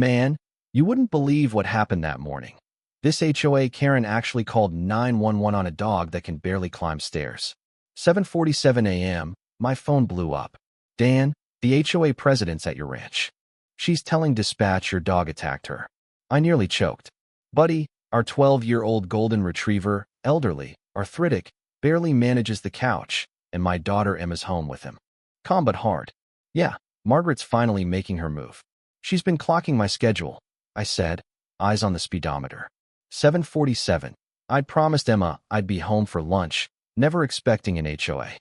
Man, you wouldn't believe what happened that morning. This HOA Karen actually called 911 on a dog that can barely climb stairs. 7:47 a.m., my phone blew up. Dan, the HOA president's at your ranch. She's telling dispatch your dog attacked her. I nearly choked. Buddy, our 12-year-old golden retriever, elderly, arthritic, barely manages the couch, and my daughter Emma's home with him. Calm but hard. Yeah, Margaret's finally making her move. She's been clocking my schedule, I said, eyes on the speedometer. 7:47. I'd promised Emma I'd be home for lunch, never expecting an HOA.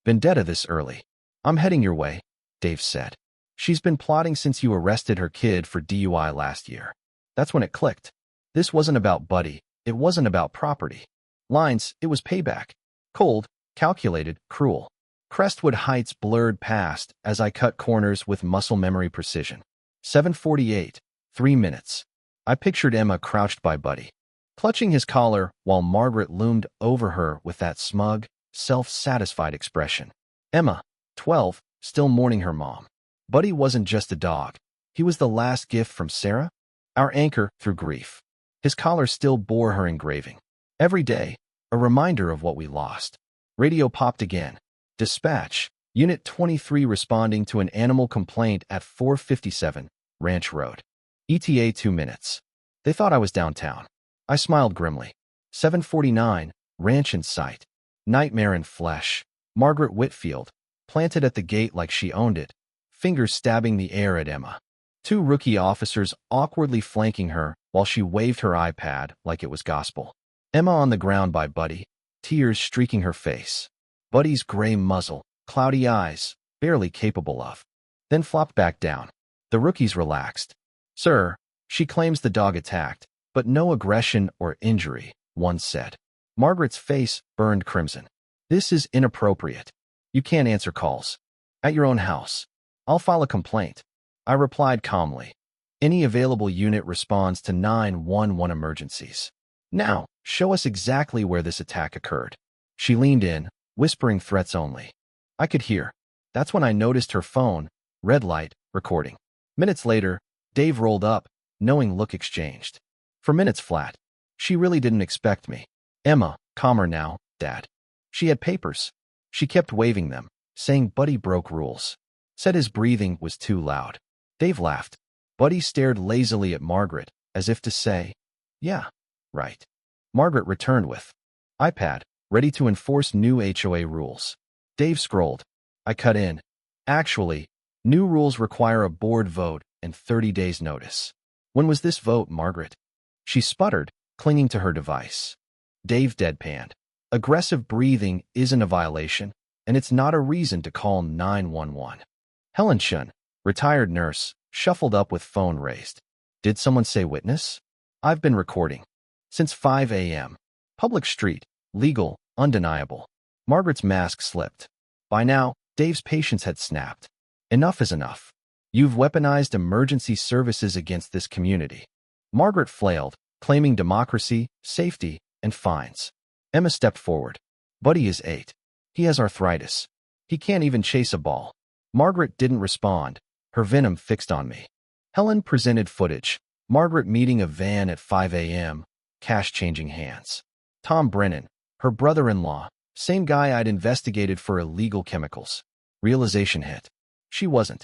Vendetta this early. I'm heading your way, Dave said. She's been plotting since you arrested her kid for DUI last year. That's when it clicked. This wasn't about Buddy. It wasn't about property lines. It was payback. Cold, calculated, cruel. Crestwood Heights blurred past as I cut corners with muscle memory precision. 7:48. 3 minutes. I pictured Emma crouched by Buddy, clutching his collar while Margaret loomed over her with that smug, self-satisfied expression. Emma, 12, still mourning her mom. Buddy wasn't just a dog. He was the last gift from Sarah, our anchor through grief. His collar still bore her engraving. Every day, a reminder of what we lost. Radio popped again. Dispatch, Unit 23 responding to an animal complaint at 457 Ranch Road. ETA 2 minutes. They thought I was downtown. I smiled grimly. 7:49, ranch in sight. Nightmare in flesh. Margaret Whitfield, planted at the gate like she owned it, fingers stabbing the air at Emma. 2 rookie officers awkwardly flanking her while she waved her iPad like it was gospel. Emma on the ground by Buddy, tears streaking her face. Buddy's gray muzzle, cloudy eyes, barely capable of. Then flopped back down. The rookies relaxed. Sir, she claims the dog attacked, but no aggression or injury, one said. Margaret's face burned crimson. This is inappropriate. You can't answer calls. At your own house. I'll file a complaint. I replied calmly. Any available unit responds to 911 emergencies. Now, show us exactly where this attack occurred. She leaned in, whispering threats only. I could hear. That's when I noticed her phone, red light, recording. Minutes later, Dave rolled up, knowing look exchanged. For minutes flat. She really didn't expect me. Emma, calmer now, Dad. She had papers. She kept waving them, saying Buddy broke rules. Said his breathing was too loud. Dave laughed. Buddy stared lazily at Margaret, as if to say, yeah, right. Margaret returned with iPad, ready to enforce new HOA rules. Dave scrolled. I cut in. Actually, new rules require a board vote and 30 days notice. When was this vote, Margaret? She sputtered, clinging to her device. Dave deadpanned. Aggressive breathing isn't a violation, and it's not a reason to call 911. Helen Chun, retired nurse, shuffled up with phone raised. Did someone say witness? I've been recording. Since 5 a.m. Public street, legal, undeniable. Margaret's mask slipped. By now, Dave's patience had snapped. Enough is enough. You've weaponized emergency services against this community. Margaret flailed, claiming democracy, safety, and fines. Emma stepped forward. Buddy is 8. He has arthritis. He can't even chase a ball. Margaret didn't respond, her venom fixed on me. Helen presented footage. Margaret meeting a van at 5 a.m., cash changing hands. Tom Brennan, her brother-in-law, same guy I'd investigated for illegal chemicals. Realization hit. She wasn't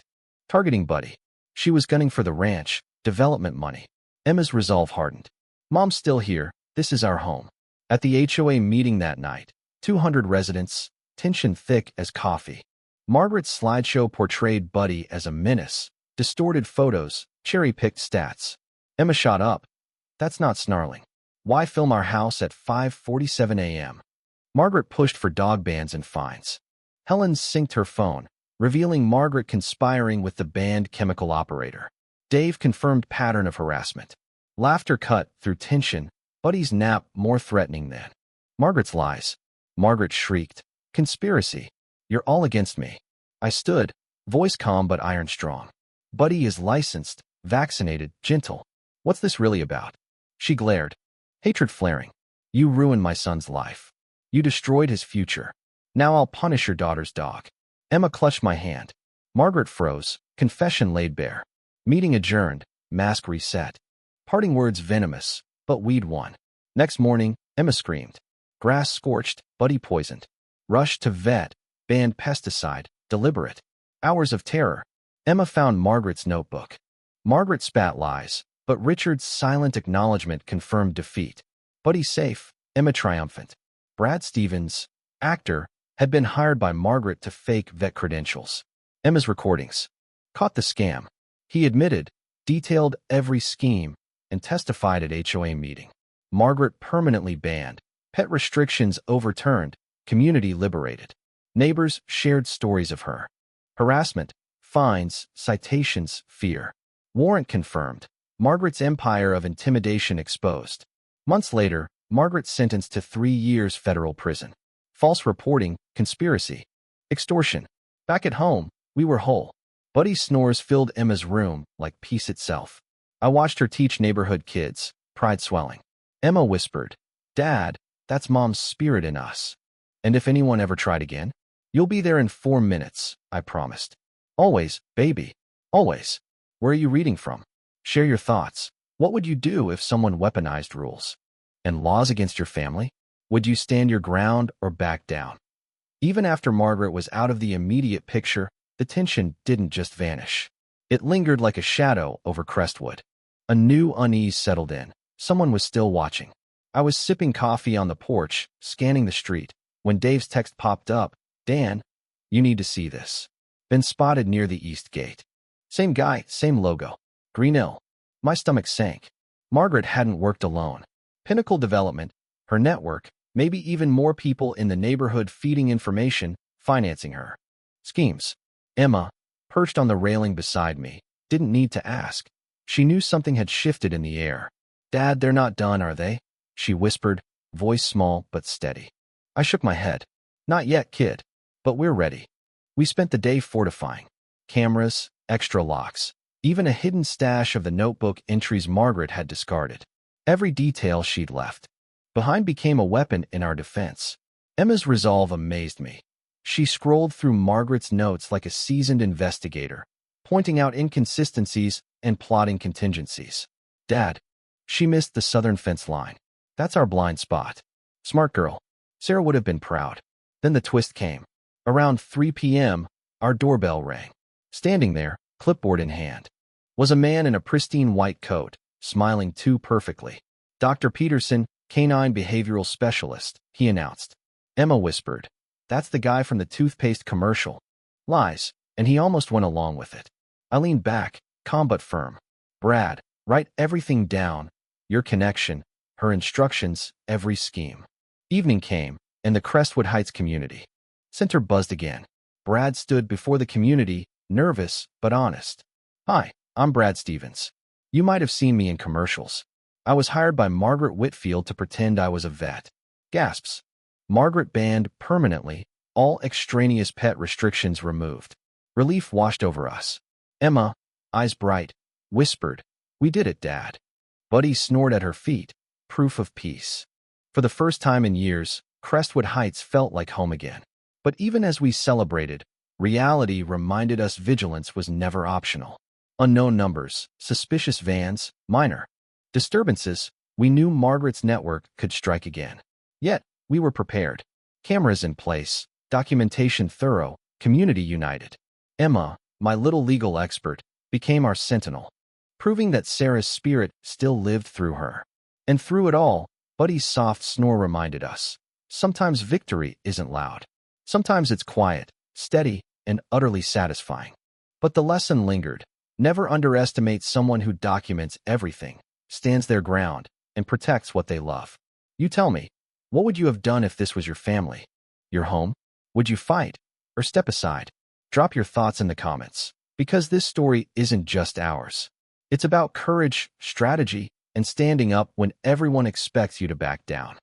targeting Buddy. She was gunning for the ranch, development money. Emma's resolve hardened. Mom's still here. This is our home. At the HOA meeting that night, 200 residents, tension thick as coffee. Margaret's slideshow portrayed Buddy as a menace, distorted photos, cherry-picked stats. Emma shot up. That's not snarling. Why film our house at 5:47 a.m.? Margaret pushed for dog bans and fines. Helen synced her phone, revealing Margaret conspiring with the banned chemical operator. Dave confirmed pattern of harassment. Laughter cut through tension, Buddy's nap more threatening than Margaret's lies. Margaret shrieked, conspiracy. You're all against me. I stood, voice calm but iron strong. Buddy is licensed, vaccinated, gentle. What's this really about? She glared, hatred flaring. You ruined my son's life. You destroyed his future. Now I'll punish your daughter's dog. Emma clutched my hand. Margaret froze, confession laid bare. Meeting adjourned, mask reset. Parting words venomous, but weed won. Next morning, Emma screamed. Grass scorched, Buddy poisoned. Rush to vet, banned pesticide, deliberate. Hours of terror. Emma found Margaret's notebook. Margaret spat lies, but Richard's silent acknowledgement confirmed defeat. Buddy safe, Emma triumphant. Brad Stevens, actor, had been hired by Margaret to fake vet credentials. Emma's recordings caught the scam. He admitted, detailed every scheme, and testified at HOA meeting. Margaret permanently banned. Pet restrictions overturned. Community liberated. Neighbors shared stories of her. Harassment, fines, citations, fear. Warrant confirmed. Margaret's empire of intimidation exposed. Months later, Margaret sentenced to 3 years federal prison. False reporting, conspiracy, extortion. Back at home, we were whole. Buddy's snores filled Emma's room like peace itself. I watched her teach neighborhood kids, pride swelling. Emma whispered, "Dad, that's Mom's spirit in us. And if anyone ever tried again, you'll be there in 4 minutes, I promised. Always, baby, always." Where are you reading from? Share your thoughts. What would you do if someone weaponized rules and laws against your family? Would you stand your ground or back down? Even after Margaret was out of the immediate picture, the tension didn't just vanish. It lingered like a shadow over Crestwood. A new unease settled in. Someone was still watching. I was sipping coffee on the porch, scanning the street, when Dave's text popped up. "Dan, you need to see this. Been spotted near the East Gate." Same guy, same logo. Greenhill. My stomach sank. Margaret hadn't worked alone. Pinnacle Development, her network, maybe even more people in the neighborhood feeding information, financing her schemes. Emma, perched on the railing beside me, didn't need to ask. She knew something had shifted in the air. "Dad, they're not done, are they?" she whispered, voice small but steady. I shook my head. "Not yet, kid. But we're ready." We spent the day fortifying. Cameras, extra locks, even a hidden stash of the notebook entries Margaret had discarded. Every detail she'd left behind became a weapon in our defense. Emma's resolve amazed me. She scrolled through Margaret's notes like a seasoned investigator, pointing out inconsistencies and plotting contingencies. "Dad, she missed the southern fence line. That's our blind spot." Smart girl. Sarah would have been proud. Then the twist came. Around 3 p.m., our doorbell rang. Standing there, clipboard in hand, was a man in a pristine white coat, smiling too perfectly. "Dr. Peterson, canine behavioral specialist," he announced. Emma whispered, "That's the guy from the toothpaste commercial." Lies, and he almost went along with it. I leaned back, calm but firm. "Brad, write everything down. Your connection, her instructions, every scheme." Evening came, and the Crestwood Heights community center buzzed again. Brad stood before the community, nervous but honest. "Hi, I'm Brad Stevens. You might have seen me in commercials. I was hired by Margaret Whitfield to pretend I was a vet." Gasps. Margaret banned permanently, all extraneous pet restrictions removed. Relief washed over us. Emma, eyes bright, whispered, "We did it, Dad." Buddy snored at her feet, proof of peace. For the first time in years, Crestwood Heights felt like home again. But even as we celebrated, reality reminded us vigilance was never optional. Unknown numbers, suspicious vans, minor disturbances, we knew Margaret's network could strike again. Yet, we were prepared. Cameras in place, documentation thorough, community united. Emma, my little legal expert, became our sentinel, proving that Sarah's spirit still lived through her. And through it all, Buddy's soft snore reminded us, sometimes victory isn't loud. Sometimes it's quiet, steady, and utterly satisfying. But the lesson lingered. Never underestimate someone who documents everything, stands their ground, and protects what they love. You tell me, what would you have done if this was your family? Your home? Would you fight? Or step aside? Drop your thoughts in the comments, because this story isn't just ours. It's about courage, strategy, and standing up when everyone expects you to back down.